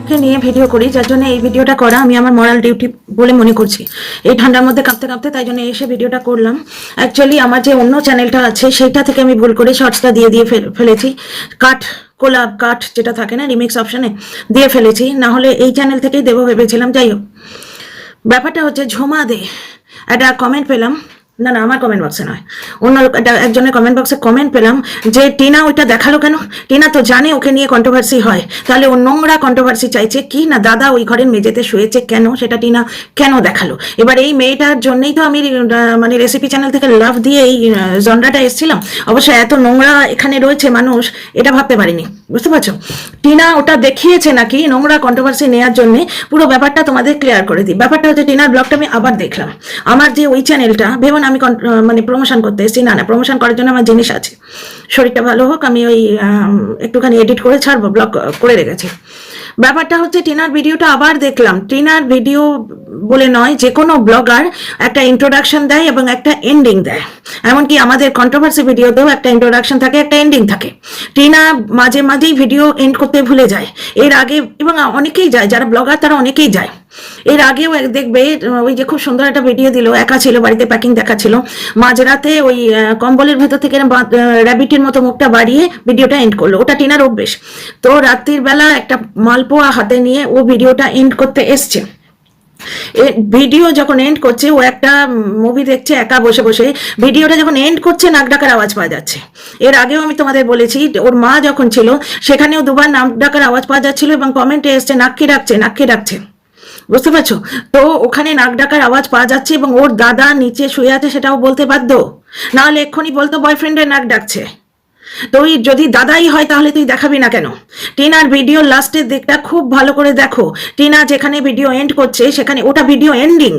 কে নিয়ে ভিডিও করি, যার জন্য এই ভিডিওটা করা আমি আমার মরাল ডিউটি বলে মনে করছি। এই ঠান্ডার মধ্যে কাঁপতে কাঁপতে তাই জন্য এসে ভিডিওটা করলাম। অ্যাকচুয়ালি আমার যে অন্য চ্যানেলটা আছে সেইটা থেকে আমি ভুল করে শর্টসটা দিয়ে ফেলেছি। কোলাব কাট যেটা থাকে না রিমিক্স অপশনে দিয়ে ফেলেছি, না হলে এই চ্যানেল থেকেই দেবো ভেবেছিলাম। যাই হোক, ব্যাপারটা হচ্ছে ঝুমা দে একটা কমেন্ট পেলাম, না না আমার কমেন্ট বক্সে নয়, অন্য একজনের কমেন্ট বক্সে কমেন্ট পেলাম যে টিনা ওইটা দেখালো কেন? টিনা তো জানে ওকে নিয়ে কন্ট্রোভার্সি হয়, তাহলে ও নোংরা কন্ট্রোভার্সি চাইছে কি না? দাদা ওই ঘরের মেঝেতে শুয়েছে কেন, সেটা টিনা কেন দেখালো? এবার এই মেয়েটার জন্যই তো আমি মানে রেসিপি চ্যানেল থেকে লাভ দিয়ে এই জনরাটা এসেছিলাম। অবশ্য এত নোংরা এখানে রয়েছে মানুষ, এটা ভাবতে পারিনি, বুঝতে পারছো? টিনা ওটা দেখিয়েছে নাকি নোংরা কন্ট্রোভার্সি নেওয়ার জন্য। পুরো ব্যাপারটা তোমাদের ক্লিয়ার করে দিই। ব্যাপারটা হচ্ছে টিনার ব্লগটা আমি আবার দেখলাম। আমার যে ওই চ্যানেলটা ভেবো না আমি মানে প্রমোশন করতে এসেছি, না না, প্রমোশন করার জন্য আমার জিনিস আছে। শরীরটা ভালো হোক, আমি ওই একটুখানি এডিট করে ছাড়বো, ব্লগ করে রেখেছি। ব্যাপারটা হচ্ছে টিনার ভিডিওটা আবার দেখলাম। টিনার ভিডিও বলে নয়, যে কোনো ব্লগার একটা ইন্ট্রোডাকশন দেয় এবং একটা এন্ডিং দেয়। এমনকি আমাদের কন্ট্রোভার্সি ভিডিওতেও একটা ইন্ট্রোডাকশন থাকে, একটা এন্ডিং থাকে। টিনা মাঝে মাঝেই ভিডিও এন্ড করতে ভুলে যায়। এর আগে, এবং অনেকেই যায়, যারা ব্লগার তারা অনেকেই যায়। এর আগেও দেখবে ওই যে খুব সুন্দর একটা ভিডিও দিল, একা ছিল বাড়িতে, প্যাকিং দেখাচ্ছিল, মাঝরাতে ওই কম্বলের ভেতর থেকে র্যাবিটের মতো মুখটা বাড়িয়ে ভিডিওটা এন্ড করলো। ওটা টিনার অভ্যেস। তো রাত্রির বেলা একটা মালপোয়া হাতে নিয়ে ও ভিডিওটা এন্ড করতে এসছে। ভিডিও যখন এন্ড করছে, ও একটা মুভি দেখছে একা বসে বসে, ভিডিওটা যখন এন্ড করছে নাক ডাকার আওয়াজ পাওয়া যাচ্ছে। এর আগেও আমি তোমাদের বলেছি, ওর মা যখন ছিল সেখানেও দুবার নাক ডাকার আওয়াজ পাওয়া যাচ্ছিল এবং কমেন্টে এসছে নাককে ডাকছে, নাককে ডাকছে, বুঝতে পারছো? তো ওখানে নাক ডাকার আওয়াজ পাওয়া যাচ্ছে এবং ওর দাদা নিচে শুয়ে আছে সেটাও বলতে বাধ্য, নাহলে এক্ষুনি বলতো বয়ফ্রেন্ডের নাক ডাকছে। তো ওই যদি দাদাই হয় তাহলে তুই দেখাবি না কেন? টিনার ভিডিও লাস্টের দিকটা খুব ভালো করে দেখো। টিনা যেখানে ভিডিও এন্ড করছে সেখানে ওটা ভিডিও এন্ডিং,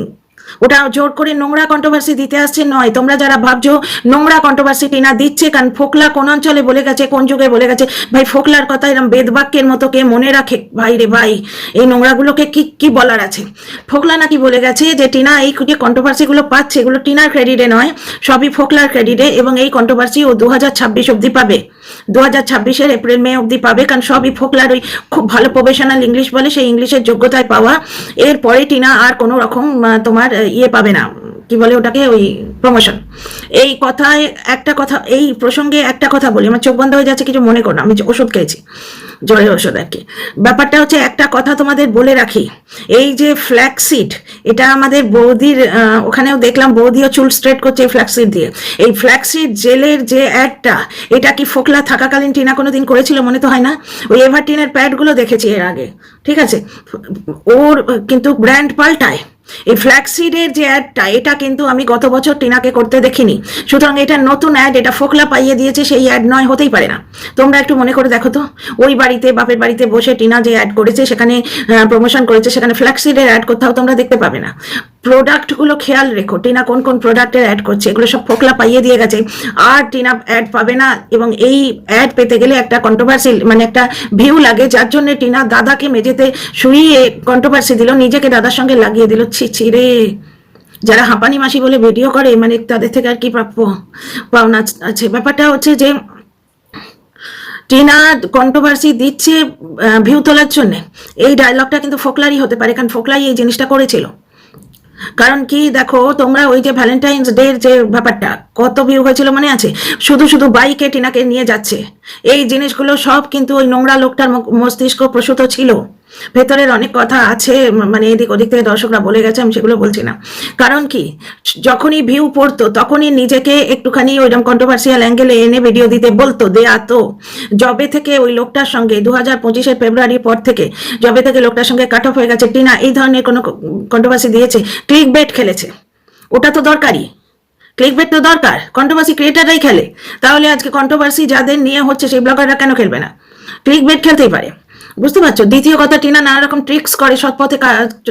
ওটা জোর করে নোংরা কন্ট্রোভার্সি দিতে আসছে নয়। তোমরা যারা ভাবছো নোংরা কন্ট্রোভার্সি টিনা দিচ্ছে, কারণ ফোকলা কোন অঞ্চলে বলে গেছে, কোন যুগে বলে গেছে, ভাই ফোকলার কথা এরকম বেদবাক্যের মতো কে মনে রাখে? ভাই রে ভাই, এই নোংরাগুলোকে কি কি বলার আছে? ফোকলা নাকি বলে গেছে যে টিনা এই যে কন্ট্রোভার্সিগুলো পাচ্ছে এগুলো টিনার ক্রেডিটে নয়, সবই ফোকলার ক্রেডিটে, এবং এই কন্ট্রোভার্সি ও 2026 অব্দি পাবে, 2026-এর এপ্রিল মে অব্দি পাবে, কারণ সবই ফোকলার ওই খুব ভালো প্রফেশনাল ইংলিশ বলে, সেই ইংলিশের যোগ্যতায় পাওয়া। এরপরে টিনা আর কোনো রকম তোমার ইয়ে পাবে না, কি বলে ওটাকে, ওই প্রমোশন। এই কথায় একটা কথা, এই প্রসঙ্গে একটা কথা বলি, আমার চোখ বন্ধ হয়ে যাচ্ছে, কিছু মনে করো না, আমি ওষুধ খেয়েছি, জ্বরের ওষুধ আর কি। ব্যাপারটা হচ্ছে একটা কথা তোমাদের বলে রাখি, এই যে ফ্ল্যাক্সিড, এটা আমাদের বৌদির ওখানেও দেখলাম বৌদিও চুল স্ট্রেট করছে এই ফ্ল্যাক্সিড দিয়ে। এই ফ্ল্যাক্সিড জেলের যে অ্যাডটা, এটা কি ফোকলা থাকাকালীন টিনা কোনোদিন করেছিল? মনে তো হয় না। ওই এভারটিনের প্যাডগুলো দেখেছি এর আগে, ঠিক আছে, ওর কিন্তু ব্র্যান্ড পাল্টায়। এই ফ্ল্যাক্সিডের যে অ্যাডটা, এটা কিন্তু আমি গত বছর টিনাকে করতে দেখিনি, সুতরাং এটা নতুন অ্যাড, এটা ফোকলা পাইয়ে দিয়েছে, সেই অ্যাড নয়, হতেই পারে না। তোমরা একটু মনে করে দেখো তো, ওই বাড়িতে বাপের বাড়িতে বসে টিনা যে অ্যাড করেছে, সেখানে প্রমোশন করেছে, সেখানে ফ্ল্যাক্সিডের অ্যাড কোথাও তোমরা দেখতে পাবে না। প্রোডাক্টগুলো খেয়াল রেখো, টিনা কোন কোন প্রোডাক্টের অ্যাড করছে, এগুলো সব ফোকলা পাইয়ে দিয়ে গেছে, আর টিনা অ্যাড পাবে না। এবং এই অ্যাড পেতে গেলে একটা কন্ট্রোভার্সি, মানে একটা ভিউ লাগে, যার জন্য টিনা দাদাকে মেঝেতে শুইয়ে কন্ট্রোভার্সি দিল, নিজেকে দাদার সঙ্গে লাগিয়ে দিল। ছি রে, যারা হাঁপানি মাসি বলে ভিডিও করে, মানে তাদের থেকে আর কি প্রাপ্য পাওনা আছে? ব্যাপারটা হচ্ছে যে টিনা কন্ট্রোভার্সি দিচ্ছে ভিউ তোলার জন্য। এই ডায়লগটা কিন্তু ফোকলারই হতে পারে, কারণ ফোকলাই এই জিনিসটা করেছিল। কারণ কি দেখো, তোমরা ওই যে ভ্যালেন্টাইন্স ডে যে ব্যাপারটা, কত ভিউ হয়েছিল মনে আছে? শুধু শুধু বাইকে টিনাকে নিয়ে যাচ্ছে, এই জিনিসগুলো সব কিন্তু ওই নোংরা লোকটার মস্তিষ্ক প্রসূত ছিল। ভেতরের অনেক কথা আছে, মানে এদিক ওদিক থেকে দর্শকরা বলে গেছে, আমি সেগুলো বলছি না। কারণ কি, যখনই ভিউ পড়তো তখনই নিজেকে একটুখানি ওইরকম কন্ট্রোভার্সিয়াল অ্যাঙ্গেলে এনে ভিডিও দিতে বলতো, দেয়া তো। যবে থেকে ওই লোকটার সঙ্গে 2025-এর ফেব্রুয়ারির পর থেকে যবে থেকে লোকটার সঙ্গে কাট অফ হয়ে গেছে, টিনা এই ধরনের কোনো কন্ট্রোভার্সি দিয়েছে? ক্লিক বেট খেলেছে, ওটা তো দরকারি, ক্লিক বেট তো দরকার, কন্ট্রোভার্সি ক্রিয়েটাররাই খেলে। তাহলে আজকে কন্ট্রোভার্সি যাদের নিয়ে হচ্ছে সেই ব্লগাররা কেন খেলবে না? ক্লিক বেট খেলতেই পারে, বুঝতে পারছো? দ্বিতীয় কথা, টিনা নানা রকম ট্রিক্স করে, সৎ পথে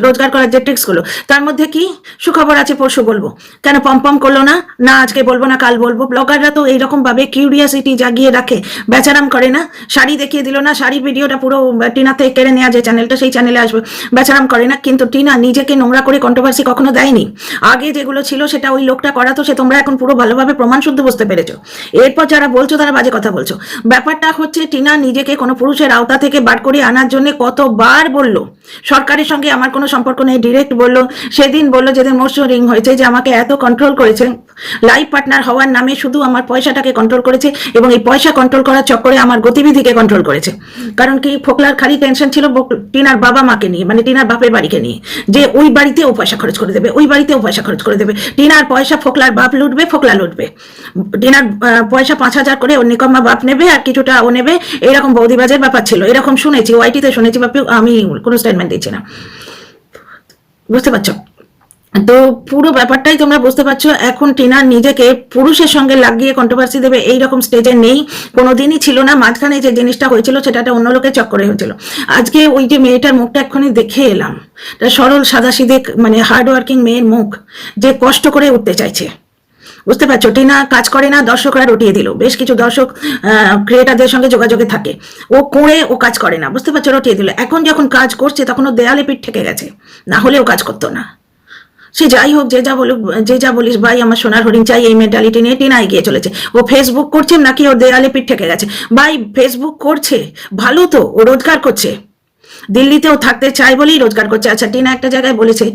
রোজগার করার যে ট্রিক্সগুলো, তার মধ্যে কি সুখবর আছে পরশু বলবো, কেন পম করলো না? না আজকে বলবো না কাল বলবো। ব্লগাররা তো এইরকম ভাবে কিউরিয়াসিটি জাগিয়ে রাখে, বেচারাম করে না। শাড়ি দেখিয়ে দিল না, শাড়ির ভিডিওটা পুরো টিনা থেকে কেড়ে নেওয়া যে চ্যানেলটা, সেই চ্যানেলে আসবে, বেচারাম করে না। কিন্তু টিনা নিজেকে নোংরা করে কন্ট্রোভার্সি কখনো দেয়নি। আগে যেগুলো ছিল সেটা ওই লোকটা করাতো, সে তোমরা এখন পুরো ভালোভাবে প্রমাণ শুদ্ধ বুঝতে পেরেছো। এরপর যারা বলছো তারা বাজে কথা বলছো। ব্যাপারটা হচ্ছে টিনা নিজেকে কোনো পুরুষের আওতা থেকে বার করে করে আনার জন্য কতবার বললো। সরকারের সঙ্গে আমার কোনো সম্পর্ক নেই, ডিরেক্ট বললো। সেদিন বললো যেদিন মোশন রিং হয়েছে যে আমাকে এত কন্ট্রোল করেছে, লাইফ পার্টনার হওয়ার নামে শুধু আমার পয়সাটাকে কন্ট্রোল করেছে এবং এই পয়সা কন্ট্রোল করার চক্করে আমার গতিবিধিকে কন্ট্রোল করেছে। কারণ কি, ফোকলার খালি টেনশন ছিল টিনার বাবা মাকে নিয়ে, মানে টিনার বাপের বাড়িকে নিয়ে, যে ওই বাড়িতে ও পয়সা খরচ করে দেবে, ওই বাড়িতে ও পয়সা খরচ করে দেবে। টিনার পয়সা ফোকলার বাপ লুটবে, ফোকলা লুটবে। টিনার পয়সা 5,000 করে ওর নিকম্মা বাপ নেবে আর কিছুটা ও নেবে, এরকম বৌদিবাজের ব্যাপার ছিল। এরকম শুনেছি, ওয়াইটিতে শুনেছি, বাপি আমি কোনো স্টেটমেন্ট দিচ্ছি না। বুঝতে পারছো? তো পুরো ব্যাপারটাই তোমরা বুঝতে পারছো। এখন টিনা নিজেকে পুরুষের সঙ্গে লাগিয়ে কন্ট্রোভার্সি দেবে এইরকম স্টেজে নেই, কোনোদিনই ছিল না। মাঝখানে যে জিনিসটা হয়েছিল সেটা একটা অন্য লোকের চক্করে হয়েছিল। আজকে ওই যে মেয়েটার মুখটা এক্ষুনি দেখে এলাম, সরল সাদাসিধে মানে হার্ড ওয়ার্কিং মেয়ের মুখ, যে কষ্ট করে উঠতে চাইছে। বুঝতে পারছো? টিনা কাজ করে না, দর্শকরা রটিয়ে দিল। বেশ কিছু দর্শক ক্রিয়েটারদের সঙ্গে যোগাযোগে থাকে, ও করে ও কাজ করে না। বুঝতে পারছো? রটিয়ে দিল। এখন যখন কাজ করছে তখন ও দেয়ালে পিঠ ঠেকে গেছে, না হলে ও কাজ করতো না। সে যাই হোক, যে যা বলুক, যে যা বলিস ভাই, আমার সোনার হরিণ চাই, এই মেন্টালিটি নিয়ে টিনা এগিয়ে চলেছে। ও ফেসবুক করছে নাকি ও দেয়ালে পিঠ ঠেকে গেছে? ভাই ফেসবুক করছে ভালো তো, ও রোজগার করছে, দিল্লিতেও থাকতে চাই বলেই রোজগার করছে। আচ্ছা, টিনা একটা জায়গায় বলেছে,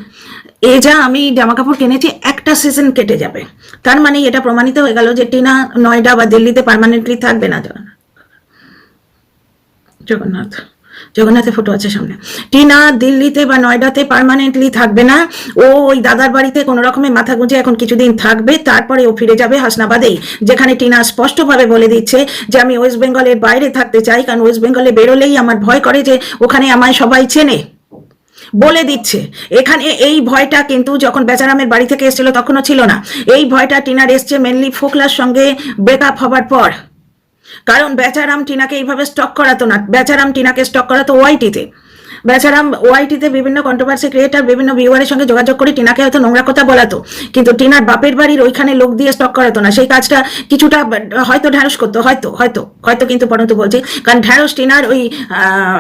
এ যা আমি জামা কাপড় কিনেছি একটা সিজন কেটে যাবে, তার মানে এটা প্রমাণিত হয়ে গেল যে টিনা নয়ডা বা দিল্লিতে পার্মানেন্টলি থাকবে না। জগন্নাথের ফটো আছে সামনে। টিনা দিল্লিতে বা নয়ডাতে পার্মানেন্টলি থাকবে না, ও ওই দাদার বাড়িতে কোনো রকমের মাথা গুঁজে এখন কিছুদিন থাকবে, তারপরে ও ফিরে যাবে হাসনাবাদেই, যেখানে টিনা স্পষ্টভাবে বলে দিচ্ছে যে আমি ওয়েস্ট বেঙ্গলের বাইরে থাকতে চাই, কারণ ওয়েস্ট বেঙ্গলে বেরোলেই আমার ভয় করে যে ওখানে আমায় সবাই চেনে। বলে দিচ্ছে এখানে। এই ভয়টা কিন্তু যখন বেচারামের বাড়ি থেকে এসেছিল তখনও ছিল না। এই ভয়টা টিনার এসছে মেনলি ফোকলার সঙ্গে ব্রেকআপ হবার পর। কারণ বেচারাম টিনাকে এইভাবে স্টক করাতো না, বেচারাম টিনাকে স্টক করাতো ওয়াইটিতে। বেচারাম ওয়াইটিতে বিভিন্ন কন্ট্রোভার্সি ক্রিয়েটার বিভিন্ন ভিউয়ারের সঙ্গে যোগাযোগ করে টিনাকে হয়তো নোংরা কথা বলাতো, কিন্তু টিনার বাপের বাড়ির ওইখানে লোক দিয়ে স্টক করাতো না। সেই কাজটা কিছুটা হয়তো ঢ্যাঁড়স করতো, হয়তো হয়তো হয়তো কিন্তু পরন্তু বলছি, কারণ ঢ্যাঁড়স টিনার ওই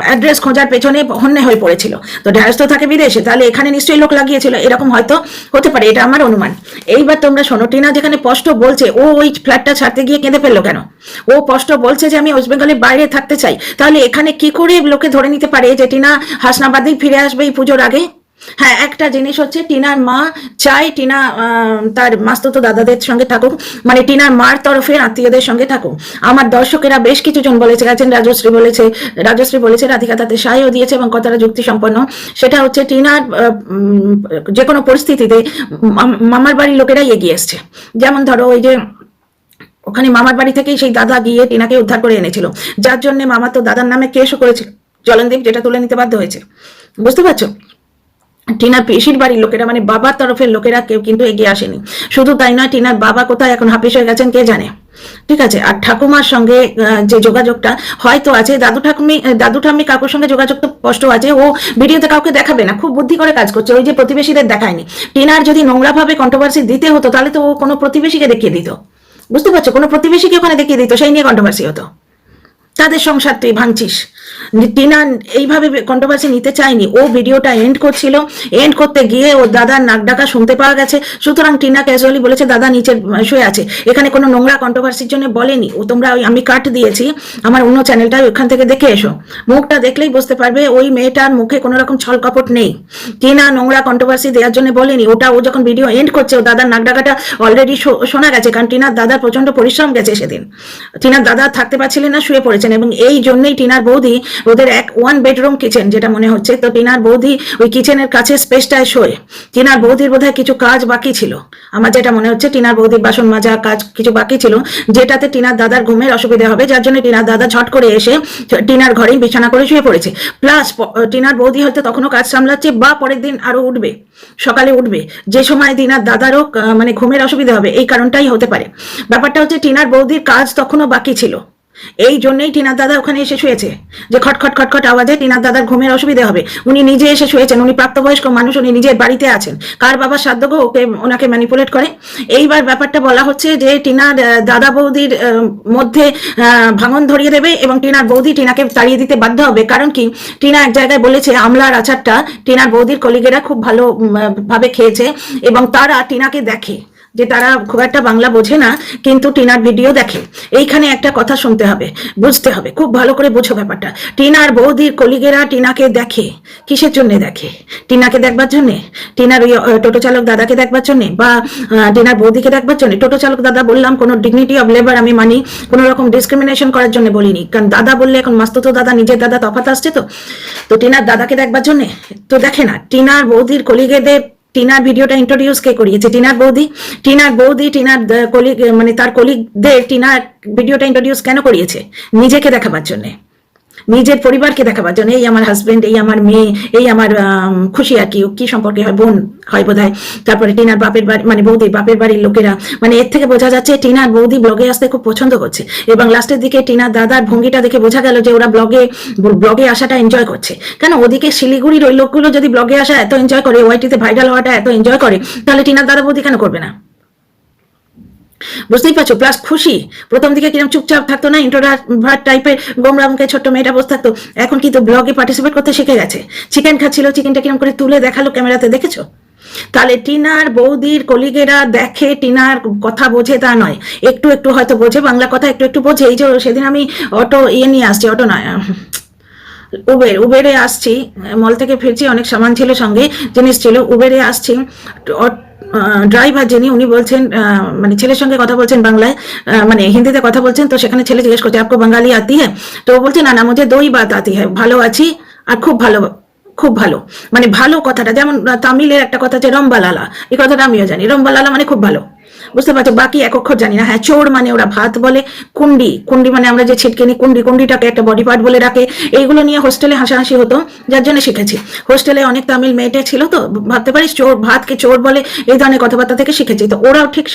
অ্যাড্রেস খোঁজার পেছনে হন্যে হয়ে পড়েছিল। তো ঢ্যাঁড়স তো থাকে বিদেশে, তাহলে এখানে নিশ্চয়ই লোক লাগিয়েছিল, এরকম হয়তো হতে পারে, এটা আমার অনুমান। এইবার তোমরা শোনো, টিনা যেখানে স্পষ্ট বলছে, ও ওই ফ্ল্যাটটা ছাড়তে গিয়ে কেঁদে ফেললো কেন? ও স্পষ্ট বলছে যে আমি ওয়েস্ট বেঙ্গলের বাইরে থাকতে চাই, তাহলে এখানে কি করে লোকে ধরে নিতে পারে যে টিনা হাসনাবাদেই ফিরে আসবে এই পুজোর আগে? হ্যাঁ, একটা জিনিস হচ্ছে, টিনার মা চায় টিনা তার মাস্তুতো দাদাদের সঙ্গে থাকুক, মানে টিনার মার তরফের আত্মীয়দের সঙ্গে থাকুক। আমার দর্শকেরা বেশ কিছু জন বলেছে, গেছেন রাজশ্রী বলেছে, রাধিকা তাতে সায়ও দিয়েছে এবং কথাটা যুক্তি সম্পন্ন। সেটা হচ্ছে টিনার যে কোনো পরিস্থিতিতে মামার বাড়ির লোকেরাই এগিয়ে এসছে। যেমন ধরো ওই যে ওখানে মামার বাড়ি থেকেই সেই দাদা গিয়ে টিনাকে উদ্ধার করে এনেছিল, যার জন্য মামা তো দাদার নামে কেসও করেছিল জলনদীপ, যেটা তুলে নিতে বাধ্য হয়েছে। বুঝতে পারছো? টিনার পিসির বাড়ির লোকেরা, মানে বাবার তরফের লোকেরা কেউ কিন্তু এগিয়ে আসেনি। শুধু তাই নয়, টিনার বাবা কোথায় এখন হাফিস হয়ে গেছেন কে জানে। ঠিক আছে? আর ঠাকুমার সঙ্গে যে যোগাযোগটা হয়তো আছে, দাদু ঠাম্মি কাকুর সঙ্গে যোগাযোগ তো স্পষ্ট আছে। ও ভিডিওতে কাউকে দেখাবে না, খুব বুদ্ধি করে কাজ করছে, ওই যে প্রতিবেশীদের দেখায়নি। টিনার যদি নোংরাভাবে কন্ট্রোভার্সি দিতে হতো তাহলে তো ও কোনো প্রতিবেশীকে দেখিয়ে দিত। বুঝতে পারছো? কোনো প্রতিবেশীকে ওখানে দেখিয়ে দিত, সেই নিয়ে কন্ট্রোভার্সি হতো। তাদের সংসার তুই ভাঙছিস। টিনা এইভাবে কন্ট্রোভার্সি নিতে চায়নি, ও ভিডিওটা এন্ড করছিল, এন্ড করতে গিয়ে ওর দাদার নাক ডাকা শুনতে পাওয়া গেছে। সুতরাং টিনা ক্যাজুয়ালি বলেছে দাদা নিচে শুয়ে আছে, এখানে কোনো নোংরা কন্ট্রোভার্সির জন্য বলেনি ও। তোমরা ওই আমি কাট দিয়েছি আমার অন্য চ্যানেলটা, ওইখান থেকে দেখে এসো, মুখটা দেখলেই বুঝতে পারবে ওই মেয়েটার মুখে কোনো রকম ছল কপট নেই। টিনা নোংরা কন্ট্রোভার্সি দেওয়ার জন্য বলেনি ওটা। ও যখন ভিডিও এন্ড করছে ও দাদার নাক ডাকাটা অলরেডি শোনা গেছে, কারণ টিনার দাদার প্রচন্ড পরিশ্রম গেছে সেদিন। টিনার দাদা থাকতে পারছিলেন না, শুয়ে পড়েছেন, এবং এই জন্যই টিনার বৌদি ওদের ওয়ান বেডরুম কিচেন যেটা মনে হচ্ছে, তো টিনার বৌদি ওই কিচেনের কাছে স্পেসটায় শোয়। টিনার বৌদির বোধহয় কিছু কাজ বাকি ছিল, আমার যেটা মনে হচ্ছে টিনার বৌদির বাসন মাজা কাজ কিছু বাকি ছিল, যেটাতে টিনার দাদার ঘুমের অসুবিধা হবে, যার জন্য টিনার দাদা ঝট করে এসে টিনার ঘরেই বিছানা করে শুয়ে পড়েছে। প্লাস টিনার বৌদি হয়তো তখনও কাজ সামলাচ্ছে, বা পরের দিন আরো উঠবে, সকালে উঠবে, যে সময় টিনার দাদারও মানে ঘুমের অসুবিধা হবে, এই কারণটাই হতে পারে। ব্যাপারটা হচ্ছে টিনার বৌদির কাজ তখনও বাকি ছিল, এই জন্যই টিনার দাদা ওখানে এসে শুয়েছে, যে খটখট খটখট আওয়াজে টিনার দাদার ঘুমের অসুবিধা হবে। উনি নিজে এসে শুয়েছেন, উনি প্রাপ্তবয়স্ক মানুষ, উনি নিজের বাড়িতে আছেন, কার বাবার সাধ্য গো ওনাকে ম্যানিপুলেট করে। এইবার ব্যাপারটা বলা হচ্ছে যে টিনার দাদা বৌদির মধ্যে ভাঙন ধরিয়ে দেবে এবং টিনার বৌদি টিনাকে তাড়িয়ে দিতে বাধ্য হবে। কারণ কি, টিনা এক জায়গায় বলেছে আমলার আচারটা টিনার বৌদির কলিগেরা খুব ভালো ভাবে খেয়েছে এবং তারা টিনাকে দেখে, যে তারা খুব একটা বাংলা বোঝে না, কিন্তু টিনার ভিডিও দেখে। এইখানে একটা কথা শুনতে হবে, বুঝতে হবে, খুব ভালো করে বোঝো ব্যাপারটা। টিনার বৌদির কলিগেরা টিনাকে দেখে, কিসের জন্য দেখে? টিনাকে দেখবার জন্যে, টিনার ওই টোটো চালক দাদাকে দেখবার জন্যে, বা টিনার বৌদিকে দেখবার জন্যে। টোটো চালক দাদা বললাম, কোনো ডিগনিটি অফ লেবার আমি মানি, কোনো রকম ডিসক্রিমিনেশন করার জন্য বলিনি, কারণ দাদা বললে এখন মাস্তুতো দাদা, নিজের দাদা তফাৎ আসছে। তো টিনার দাদাকে দেখবার জন্যে তো দেখে না। টিনার বৌদির কলিগেদের টিনার ভিডিওটা ইন্ট্রোডিউস কে করিয়েছে? টিনার বৌদি। টিনার কলিগ, মানে তার কলিগদের টিনার ভিডিওটা ইন্ট্রোডিউস কেন করিয়েছে? নিজেকে দেখাবার জন্যে, নিজের পরিবারকে দেখাবার জন্য। এই আমার হাজবেন্ড, এই আমার মেয়ে, এই আমার খুশি, আর কি সম্পর্কে হয়, বোন হয় বোধহয়। তারপরে টিনার বাপের বাড়ি, মানে বৌদি বাপের বাড়ির লোকেরা, মানে এর থেকে বোঝা যাচ্ছে টিনার বৌদি ব্লগে আসতে খুব পছন্দ করছে। এবং লাস্টের দিকে টিনার দাদার ভঙ্গিটা দেখে বোঝা গেল যে ওরা ব্লগে আসাটা এনজয় করছে। কেন ওদিকে শিলিগুড়ির ওই লোকগুলো যদি ব্লগে আসা এত এনজয় করে, ওয়াইটিতে ভাইরাল হওয়াটা এত এনজয় করে, তাহলে টিনার দাদা বৌদি কেন করবে না? বুঝতেই পারছো। প্লাস খুশি প্রথম দিকে কিরকম চুপচাপ থাকতো না, ইন্ট্রোভার্ট টাইপের, গোমরা মুখে ছোট্ট মেয়েটা বসে থাকতো, এখন কিন্তু ব্লগে পার্টিসিপেট করতে শিখে গেছে। চিকেন খাচ্ছিল, চিকেনটা কিরকম করে তুলে দেখালো ক্যামেরাতে, দেখেছো? তাহলে টিনার বৌদির কলিগেরা দেখে, টিনার কথা বোঝে তা নয়, একটু একটু হয়তো বোঝে, বাংলা কথা একটু একটু বোঝে। এই যে সেদিন আমি অটো নিয়ে আসছি, অটো নয়, উবেরে আসছি, মল থেকে ফিরছি, অনেক সামান ছিল সঙ্গে, জিনিস ছিল, উবেরে আসছি, ড্রাইভার যিনি উনি বলছেন, মানে ছেলের সঙ্গে কথা বলছেন বাংলায়, মানে হিন্দিতে কথা বলছেন। তো সেখানে ছেলে জিজ্ঞেস করছে, আপকো বাঙালি আতি হ্যাঁ? তো বলছে না, মুঝে দোই বাত আতি হ্যাঁ, ভালো আছি আর খুব ভালো, খুব ভালো। মানে ভালো কথাটা, যেমন তামিলের একটা কথা আছে রম্বালালা, এই কথাটা আমিও জানি, রম্বালালা মানে খুব ভালো, বুঝতে পারছো? বাকি এক অক্ষর জানি না। হ্যাঁ, চোর মানে ওরা ভাত বলে, কুন্ডি মানে আমরা যে ছিটকে নিই, কুন্ডিটাকে একটা বডি পার্ট বলে রাখে। এইগুলো নিয়ে হোস্টেলে হাসাহাসি হতো, যার জন্য শিখেছি। হোস্টেলে অনেক তামিল মেয়েটে ছিল, তো ভাবতে পারিস চোর, ভাতকে চোর বলে, এই ধরনের কথাবার্তা থেকে শিখেছি। তো ওরাও ঠিক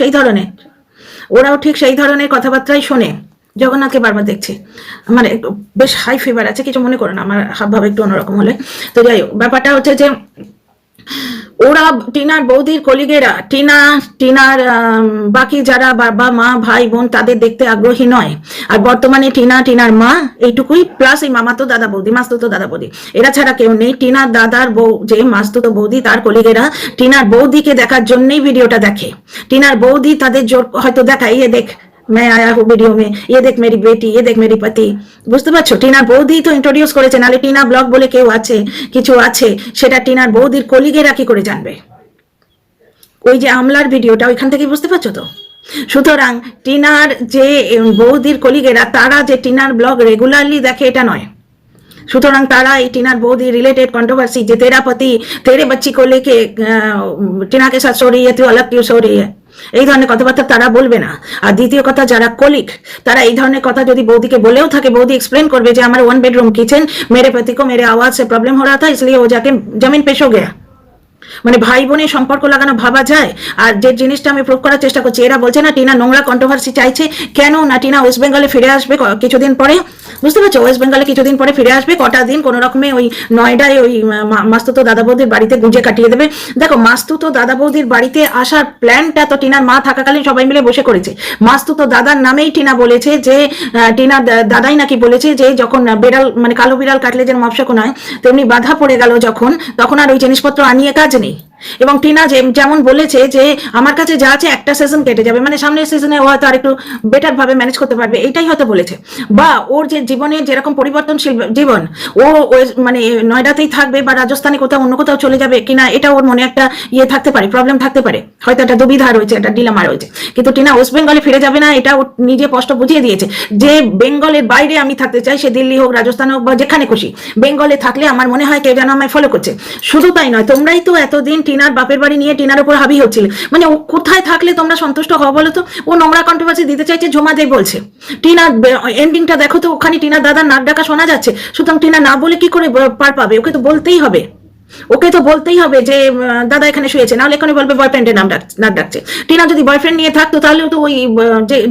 সেই ধরনের কথাবার্তাই শোনে। জগন্নাথকে বারবার দেখছি, মানে বেশ হাই ফিভার আছে, কিছু মনে করো না, আমার হাবভাব একটু অন্যরকম হলে। তো যাই হোক, ব্যাপারটা হচ্ছে যে ওরা টিনার বৌদির কলিগেরা টিনার বাকি যারা বাবা মা ভাই বোন তাদের দেখতে আগ্রহী নয়। আর বর্তমানে টিনার মা এইটুকুই, প্লাস এই মামাতো দাদা বৌদি, মাস্তুতো দাদা বৌদি, এরা ছাড়া কেউ নেই। টিনার দাদার বউ যে মাস্তুতো বৌদি, তার কলিগেরা টিনার বৌদিকে দেখার জন্যই ভিডিওটা দেখে। টিনার বৌদি তাদের জোর হয়তো দেখায়, ইয়ে দেখ मैं आया हूँ वीडियो में, ये देख मेरी बेटी, ये देख मेरी पति। বুঝতে পারছো? টিনার বৌদি তো ইন্ট্রোডিউস করেছে, নাহলে টিনা ব্লগ বলে কেউ আছে, কিছু আছে, সেটা টিনার বৌদির কলিগেরা কি করে জানবে? ওই যে আমলার ভিডিওটা, ওইখান থেকে বুঝতে পারছো তো? সুতরাং টিনার যে বৌদির কলিগেরা, তারা যে টিনার ব্লগ রেগুলারলি দেখে এটা নয়। সুতরাং তারা এই টিনার বৌদি রিলেটেড কন্ট্রোভার্সি, যে तेरा पति तेरे बच्ची को लेके टीना के साथ सो रही है, तू अलग क्यों सो रही है, এই ধরনের কথাবার্তা তারা বলবে না। আর দ্বিতীয় কথা, যারা কলিগ তারা এই ধরনের কথা যদি বৌদিকে বলেও থাকে, বৌদি এক্সপ্লেন করবে যে আমার 1 बेडरूम किचन, मेरे पति को मेरे आवाज से प्रॉब्लम हो रहा था, इसलिए वो जाके जमीन पे सो गया। মানে ভাই বোনের সম্পর্ক লাগানো ভাবা যায়। আর যে জিনিসটা আমি প্রুভ করার চেষ্টা করছি, এরা বলছে না টিনা নোংরা কন্ট্রোভার্সি চাইছে, কেন না টিনা ওয়েস্ট বেঙ্গলে ফিরে আসবে কিছুদিন পরে, বুঝতে পারছো? ওয়েস্ট বেঙ্গলে কিছুদিন পরে ফিরে আসবে, কটা দিন কোনো রকমে ওই নয়ডায় ওই মাস্তুতো দাদা বৌদির বাড়িতে গুঁজে কাটিয়ে দেবে। দেখো, মাস্তুতো দাদা বৌদির বাড়িতে আসার প্ল্যানটা তো টিনার মা থাকাকালীন সবাই মিলে বসে করেছে। মাস্তুতো দাদার নামেই টিনা বলেছে যে, টিনার দাদাই নাকি বলেছে যে যখন বিড়াল, মানে কালো বিড়াল কাটলে যেন মপশকুন হয়, তেমনি বাধা পড়ে গেল যখন, তখন আর ওই জিনিসপত্র আনিয়ে কাজ নেই। এবং টিনা যেমন বলেছে যে আমার কাছে যা আছে একটা সিজন কেটে যাবে, মানে সামনের সিজনে ও হয়তো আর একটু বেটার ভাবে ম্যানেজ করতে পারবে, এটাই হয়তো বলেছে। বা ওর যে জীবনের যেরকম পরিবর্তনশীল জীবন, ও মানে নয়ডাতেই থাকবে বা রাজস্থানে কোথাও অন্য কোথাও চলে যাবে কিনা, এটা ওর মনে একটা ইয়ে থাকতে পারে, প্রবলেম থাকতে পারে, হয়তো একটা দুবিধা রয়েছে, একটা ডিলেমা রয়েছে। কিন্তু টিনা ওয়েস্ট বেঙ্গলে ফিরে যাবে না, এটা ও নিজে স্পষ্ট বুঝিয়ে দিয়েছে যে বেঙ্গলের বাইরে আমি থাকতে চাই, সে দিল্লি হোক, রাজস্থান হোক, বা যেখানে খুশি, বেঙ্গলে থাকলে আমার মনে হয় কেউ যেন আমায় ফলো করছে। শুধু তাই নয়, তোমরাই তো এতদিন টিনার বাপের বাড়ি নিয়ে টিনার উপর হাবি হচ্ছিল, মানে ও কোথায় থাকলে তোমরা সন্তুষ্ট হও বলো তো? ও নোংরা কন্ট্রোভার্সি দিতে চাইছে, ঝুমা দেব বলছে। টিনার এন্ডিংটা দেখো তো, ওখানে টিনার দাদার নাক ডাকা শোনা যাচ্ছে। সুতরাং টিনা না বলে কি করে পার পাবে? ওকে তো বলতেই হবে যে দাদা এখানে শুয়েছে, নাহলে এখানে বলবে বয়ফ্রেন্ডের নাক ডাকছে। টিনা যদি বয়ফ্রেন্ড নিয়ে থাকতো, তাহলে তো ওই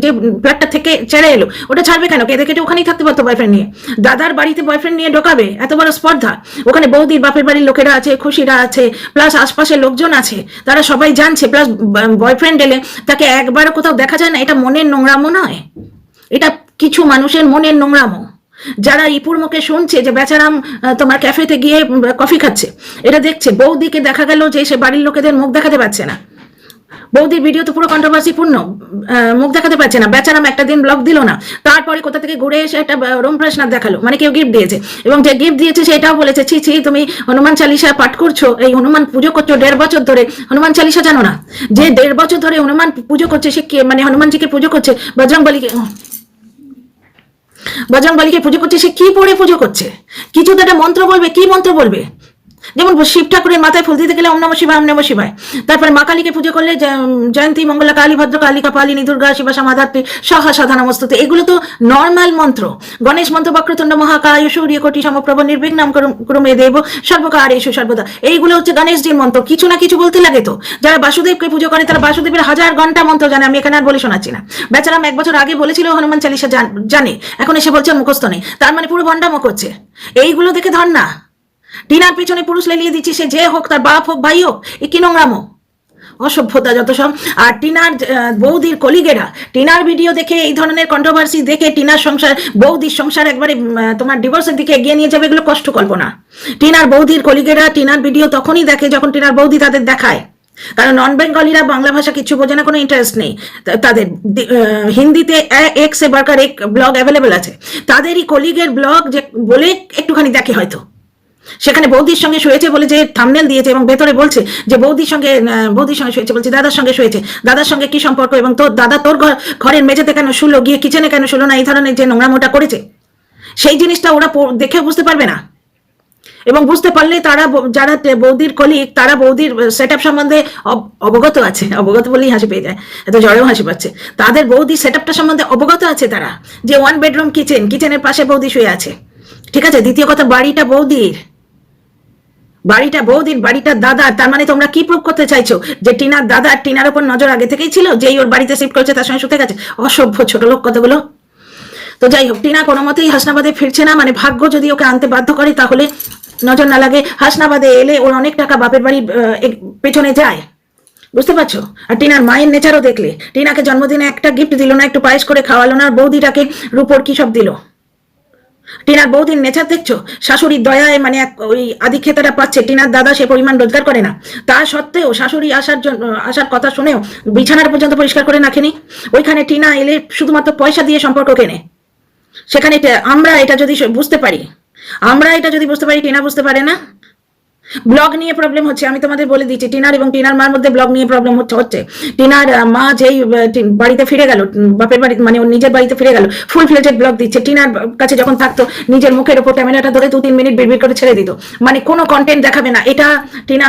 যে ফ্ল্যাটটা থেকে ছেড়ে এলো, ওটা ছাড়বে কেন? কেঁদে কেটে ওখানেই থাকতে পারতো বয়ফ্রেন্ড নিয়ে। দাদার বাড়িতে বয়ফ্রেন্ড নিয়ে ঢোকাবে, এত বড় স্পর্ধা। ওখানে বৌদির বাপের বাড়ির লোকেরা আছে, খুশিরা আছে, প্লাস আশপাশের লোকজন আছে, তারা সবাই জানছে। প্লাস বয়ফ্রেন্ড এলে তাকে একবারও কোথাও দেখা যায় না, এটা মনের নোংরামো নয়, এটা কিছু মানুষের মনের নোংরামো। যারা ইপুর মুখে শুনছে যে বেচারাম তোমার ক্যাফেতে গিয়ে কফি খাচ্ছে, এটা দেখছে, বৌদিকে দেখা গেল যে সে বাড়ির লোকেদের মুখ দেখাতে পারছে না, বৌদির ভিডিও তো পুরো কন্ট্রোভার্সি পূর্ণ, মুখ দেখাতে পারছে না, বেচারাম একটা দিন ব্লগ দিল না, তারপরে কোথা থেকে ঘুরে এসে একটা রুম ফ্রেশনার দেখালো, মানে কেউ গিফট দিয়েছে, এবং যে গিফট দিয়েছে সেটাও বলেছে ছি ছি তুমি হনুমান চালিসা পাঠ করছো, এই হনুমান পুজো করছো 1.5 বছর ধরে, হনুমান চালিসা জানো না? যে 1.5 বছর ধরে হনুমান পুজো করছে সে কে, মানে হনুমানজিকে পুজো করছে, বজরংবলীকে পুজো করছে, সে কি পড়ে পুজো করছে? কিছু তো একটা মন্ত্র বলবে, কি মন্ত্র বলবে? যেমন শিব ঠাকুরের মাথায় ফুল দিতে গেলে ওম নমঃ শিবায়, ওম নমঃ শিবায়। তারপরে মা কালীকে পুজো করলে জয়ন্তী মঙ্গলা কালী ভদ্র কালিকা পালিনী দুর্গা শিবা সমাধাত্রী সহা সাধানমস্তুতে, এগুলো তো নর্মাল মন্ত্র। গণেশ মন্ত্র বক্রতুণ্ড মহাকায় সূর্য কোটি সমপ্রভ নির্বিঘ্নম কুরুমে দেব সর্বকার্যেষু সর্বদা, এইগুলো হচ্ছে গণেশজির মন্ত্র। কিছু না কিছু বলতে লাগে তো। যারা বাসুদেবকে পুজো করে তারা বাসুদেবের 1000 ঘন্টা মন্ত্র জানে, আমি এখানে আর বলে শোনাচ্ছি না। বেচারাম 1 বছর আগে বলেছিল হনুমান চালিসা জানে, এখন এসে বলছে মুখস্থ নেই, তার মানে পুরো ভণ্ডামো করছে। এইগুলো দেখে ধর না, টিনার পিছনে পুরুষ লেলিয়ে দিচ্ছি, সে যে হোক, তার বাপ হোক ভাই হোক, এ কি নোংরামো, অসভ্যতা যত সব। আর টিনার বৌদির কলিগেরা টিনার ভিডিও দেখে, এই ধরনের কন্ট্রোভার্সি দেখে টিনার সংসার, বৌদির সংসার একবারে তোমার ডিভোর্সের দিকে এগিয়ে নিয়ে যাবে, এগুলো কষ্ট কল্পনা। টিনার বৌদির কলিগেরা টিনার ভিডিও তখনই দেখে যখন টিনার বৌদি তাদের দেখায়, কারণ নন বেঙ্গলিরা বাংলা ভাষা কিছু বোঝে না, কোনো ইন্টারেস্ট নেই তাদের। হিন্দিতে এক সে বারকার এক ব্লগ অ্যাভেলেবেল আছে, তাদেরই কলিগের ব্লগ যে বলে একটুখানি দেখে হয়তো, সেখানে বৌদির সঙ্গে শুয়েছে বলে যে থাম্বনেল দিয়েছে, এবং ভেতরে বলছে যে বৌদির সঙ্গে শুয়েছে, বলছে দাদার সঙ্গে শুয়েছে, দাদার সঙ্গে কি সম্পর্ক, এবং তোর দাদা তোর ঘরের মেঝেতে কেন শুলো, গিয়ে কিচেনে কেন শুলো না, এই ধরনের যে নোংরামোটা করেছে, সেই জিনিসটা ওরা দেখে বুঝতে পারবে না। এবং বুঝতে পারলে তারা, যারা বৌদির কলিগ, তারা বৌদির সেট আপ সম্বন্ধে অবগত আছে, অবগত বলেই হাসি পেয়ে যায়, এত জ্বরেও হাসি পাচ্ছে, তাদের বৌদির সেট আপটা সম্বন্ধে অবগত আছে তারা, যে 1 বেডরুম কিচেন, কিচেনের পাশে বৌদি শুয়ে আছে, ঠিক আছে। দ্বিতীয় কথা, বাড়িটা বৌদির, বাড়িটা দাদার, তার মানে তোমরা কি প্রুভ করতে চাইছো যে টিনার দাদার টিনার উপর নজর আগে থেকেই ছিল, যেই ওর বাড়িতে শিফট করেছে তার সঙ্গে শুতে গেছে? অসভ্য ছোট লোক কতগুলো। তো যাই হোক, টিনা কোনো মতেই হাসনাবাদে ফিরছে না, মানে ভাগ্য যদি ওকে আনতে বাধ্য করে তাহলে নজর না লাগে। হাসনাবাদে এলে ওর অনেক টাকা বাপের বাড়ি পেছনে যায়, বুঝতে পারছো? আর টিনার মায়ের নেচারও দেখলে, টিনাকে জন্মদিনে একটা গিফট দিল না, একটু পায়েস করে খাওয়ালো না, বৌদিটাকে রূপোর কি সব দিল। টিনার বৌদির নেচার দেখছো, শাশুড়ির দয়ায় মানে ওই আদিক্ষেতাটা পাচ্ছে, টিনার দাদা সে পরিমাণ রোজগার করে না, তা সত্ত্বেও শাশুড়ি আসার কথা শুনেও বিছানার পর্যন্ত পরিষ্কার করে রাখেনি। ওইখানে টিনা এলে শুধুমাত্র পয়সা দিয়ে সম্পর্ক কেনে, সেখানে আমরা এটা যদি বুঝতে পারি, টিনা বুঝতে পারে না। ব্লগ নিয়ে প্রবলেম হচ্ছে, আমি তোমাদের বলে দিচ্ছি, টিনার এবং টিনার মার মধ্যে ব্লগ নিয়ে প্রবলেম হচ্ছে। টিনার মা যেই বাড়িতে ফিরে গেল, বাপের বাড়ি মানে ওর নিজের বাড়িতে ফিরে গেল, ফুল ফ্লেজেড ব্লগ দিচ্ছে। টিনার কাছে যখন থাকতো নিজের মুখের ওপর ক্যামেরাটা ধরে 2-3 মিনিট বিড়বিড় করে ছেড়ে দিত, মানে কোনো কন্টেন্ট দেখাবে না। এটা টিনা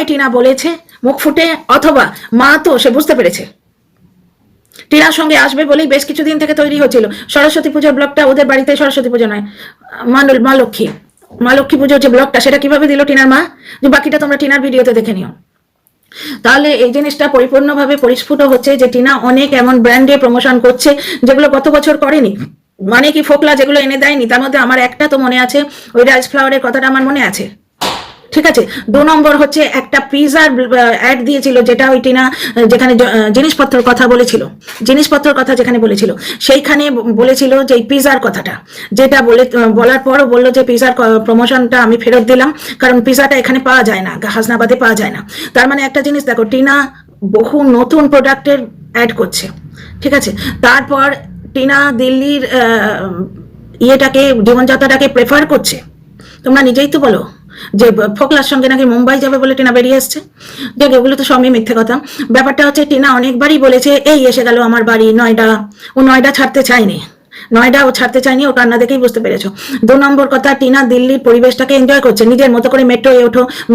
টিনা বলেছে মুখ ফুটে, অথবা মা তো সে বুঝতে পেরেছে টিনার সঙ্গে আসবে বলেই বেশ কিছুদিন থেকে তৈরি হচ্ছিল। সরস্বতী পুজোর ব্লগটা, ওদের বাড়িতে সরস্বতী পুজো নয়, মা লক্ষ্মী পুজোর যে ব্লগটা, সেটা কিভাবে দিল টিনার মা, যে বাকিটা তোমরা টিনার ভিডিওতে দেখে নিও। তাহলে এই জিনিসটা পরিপূর্ণভাবে পরিস্ফুট হচ্ছে যে টিনা অনেক এমন ব্র্যান্ডে প্রমোশন করছে যেগুলো গত বছর করেনি, মানে কি ফোকলা যেগুলো এনে দেয়নি। তার মধ্যে আমার একটা তো মনে আছে, ওই রাইস ফ্লাওয়ারের কথাটা আমার মনে আছে, ঠিক আছে। 2 নম্বর হচ্ছে একটা পিজার অ্যাড দিয়েছিল, যেটা ওই টিনা যেখানে জিনিসপত্রের কথা যেখানে বলেছিল, সেইখানে বলেছিল যে এই পিজার কথাটা, যেটা বলার পরও বললো যে পিজার প্রমোশনটা আমি ফেরত দিলাম, কারণ পিজাটা এখানে পাওয়া যায় না, হাসনাবাদে পাওয়া যায় না। তার মানে একটা জিনিস দেখো, টিনা বহু নতুন প্রোডাক্টের অ্যাড করছে, ঠিক আছে। তারপর টিনা দিল্লির জীবনযাত্রাটাকে প্রেফার করছে। তোমরা নিজেই তো বলো যে ফোকলার সঙ্গে নাকি মুম্বাই যাবে বলে টিনা বেরিয়ে এসছে। দেখ, এগুলো তো সবই মিথ্যে কথা। ব্যাপারটা হচ্ছে, টিনা অনেকবারই বলেছে এই এসে গেল আমার বাড়ি নয়ডা, ও নয়ডা ছাড়তে চায়নি, ও কান্না দেখেই বুঝতে পেরেছো। 2 নম্বর কথা, টিনা দিল্লির পরিবেশটাকে এনজয় করছে, নিজের মতো করে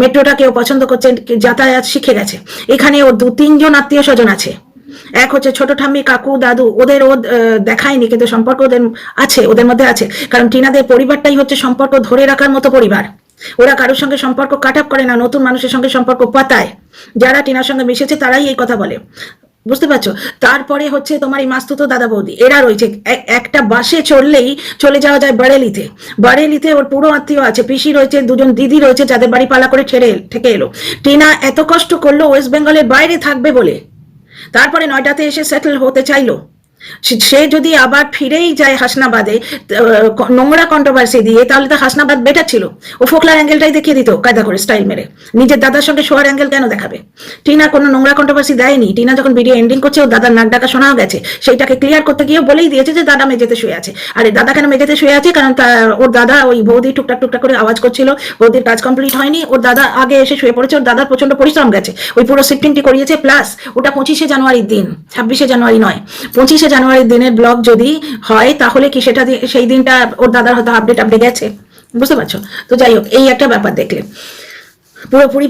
মেট্রোটাকে ও পছন্দ করছে, যাতায়াত শিখে গেছে। এখানে ওর 2-3 জন আত্মীয় স্বজন আছে, এক হচ্ছে ছোট ঠাম্মি, কাকু, দাদু, ওদের দেখায়নি কিন্তু সম্পর্ক ওদের মধ্যে আছে, কারণ টিনাদের পরিবারটাই হচ্ছে সম্পর্ক ধরে রাখার মতো পরিবার। ওরা কারোর সঙ্গে সম্পর্ক কাট আপ করে না, নতুন মানুষের সঙ্গে সম্পর্ক পাতায়। যারা টিনার সঙ্গে মিশেছে তারাই এই কথা বলে, বুঝতে পারছো। তারপরে হচ্ছে তোমার এই মাস্তুতো দাদা বৌদি, এরা রয়েছে। একটা বাসে চললেই চলে যাওয়া যায় বারেলিতে ওর পুরো আত্মীয় আছে, পিসি রয়েছে, 2 জন দিদি রয়েছে, যাদের বাড়ি পালা করে ঠেকে এলো। টিনা এত কষ্ট করলো ওয়েস্ট বেঙ্গলের বাইরে থাকবে বলে, তারপরে নয়ডাতে এসে সেটেল হতে চাইলো, সে যদি আবার ফিরেই যায় হাসনাবাদে নোংরা কন্ট্রোভার্সি দিয়ে, তাহলে তো হাসনাবাদ বেটার ছিল। ও ফোকলার অ্যাঙ্গেলটাই দেখিয়ে দিত কায়দা করে স্টাইল মেরে। নিজের দাদার সঙ্গে শোয়ার অ্যাঙ্গেল কেন দেখাবে? টিনা কোনো নোংরা কন্ট্রোভার্সি দেয়নি। টিনা যখন ভিডিও এন্ডিং করছে, ওর দাদার নাক ডাকা শোনাও গেছে, সেইটাকে ক্লিয়ার করতে গিয়ে বলেই দিয়েছে যে দাদা মেঝেতে শুয়ে আছে। আরে দাদা কেন মেঝেতে শুয়ে আছে? কারণ ওর দাদা ওই বৌদি টুকটাক টুকটাক করে আওয়াজ করছিল, বৌদির কাজ কমপ্লিট হয়নি, ওর দাদা আগে এসে শুয়ে পড়েছে। ওর দাদার প্রচন্ড পরিশ্রম গেছে, ওই পুরো শিফটিংটি করিয়েছে। প্লাস ওটা 25শে জানুয়ারির দিন, 26শে জানুয়ারি নয়, 25শে জানুয়ারির দিনের ব্লগ যদি হয়, তাহলে কি সেটা সেই দিনটা ওর দাদার হয়তো আপডেট গেছে, বুঝতে পারছো? তো যাই হোক, এই একটা ব্যাপার দেখলে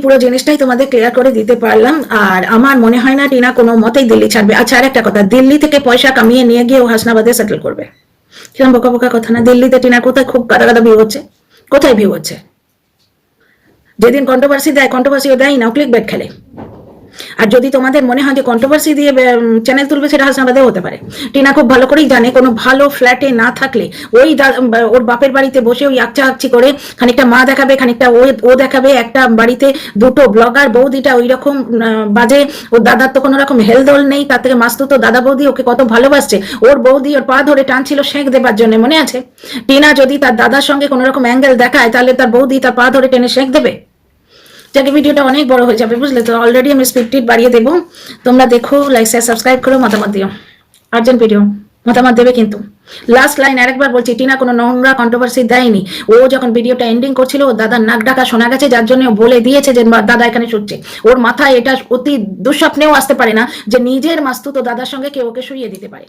পুরো জিনিসটাই তোমাদের ক্লিয়ার করে দিতে পারলাম। আর আমার মনে হয় না টিনা কোনো মতেই দিল্লি ছাড়বে। আচ্ছা, আর একটা কথা, দিল্লি থেকে পয়সা কামিয়ে নিয়ে গিয়ে ও হাসনাবাদে সেটেল করবে, কিরম বোকা বোকা কথা না? দিল্লিতে টিনা কোথায় খুব গাদা গাদা ভিউ হচ্ছে, কোথায় ভিউ হচ্ছে? যেদিন কন্ট্রোভার্সি দেয়, কন্ট্রোভার্সিও দেয় না, ক্লিক বেট খেলে। আর যদি তোমাদের মনে হয় যে কন্ট্রোভার্সি দিয়ে চ্যানেল তুলবে, সেটা হাসনাবাদেও হতে পারে। টিনা খুব ভালো করেই জানে, কোনো ভালো ফ্ল্যাটে না থাকলে ওই ওর বাপের বাড়িতে বসে ওই আকচি করে খানিকটা মা দেখাবে, খানিকটা ও দেখাবে। একটা বাড়িতে দুটো ব্লগার, বৌদিটা ওই রকম বাজে, ওর দাদার তো কোনো রকম হেলদোল নেই, তার থেকে মাস্তুতো দাদা বৌদি ওকে কত ভালোবাসছে। ওর বৌদি ওর পা ধরে টানছিল সেঁক দেবার জন্য, মনে আছে? টিনা যদি তার দাদার সঙ্গে কোনো রকম অ্যাঙ্গেল দেখায়, তাহলে তার বৌদি তার পা ধরে টেনে সেঁক দেবে। যাকে ভিডিওটা অনেক বড় হয়ে যাবে, বুঝলে তো? অলরেডি আমি স্পিড বাড়িয়ে দেবো, তোমরা দেখো, লাইক শেয়ার সাবস্ক্রাইব করো, মতামত দিও। আর্জেন্ট ভিডিও, মতামত দেবে কিন্তু। লাস্ট লাইন আরেকবার বলছি, টিনা কোনো নোংরা কন্ট্রোভার্সি দেয়নি। ও যখন ভিডিওটা এন্ডিং করছিল, ওর দাদার নাক ডাকা শোনা গেছে, যার জন্য বলে দিয়েছে যে দাদা এখানে শুচ্ছে। ওর মাথায় এটা অতি দুঃস্বপ্নেও আসতে পারে না যে নিজের মাস্তুতো দাদার সঙ্গে কেউ ওকে শুইয়ে দিতে পারে।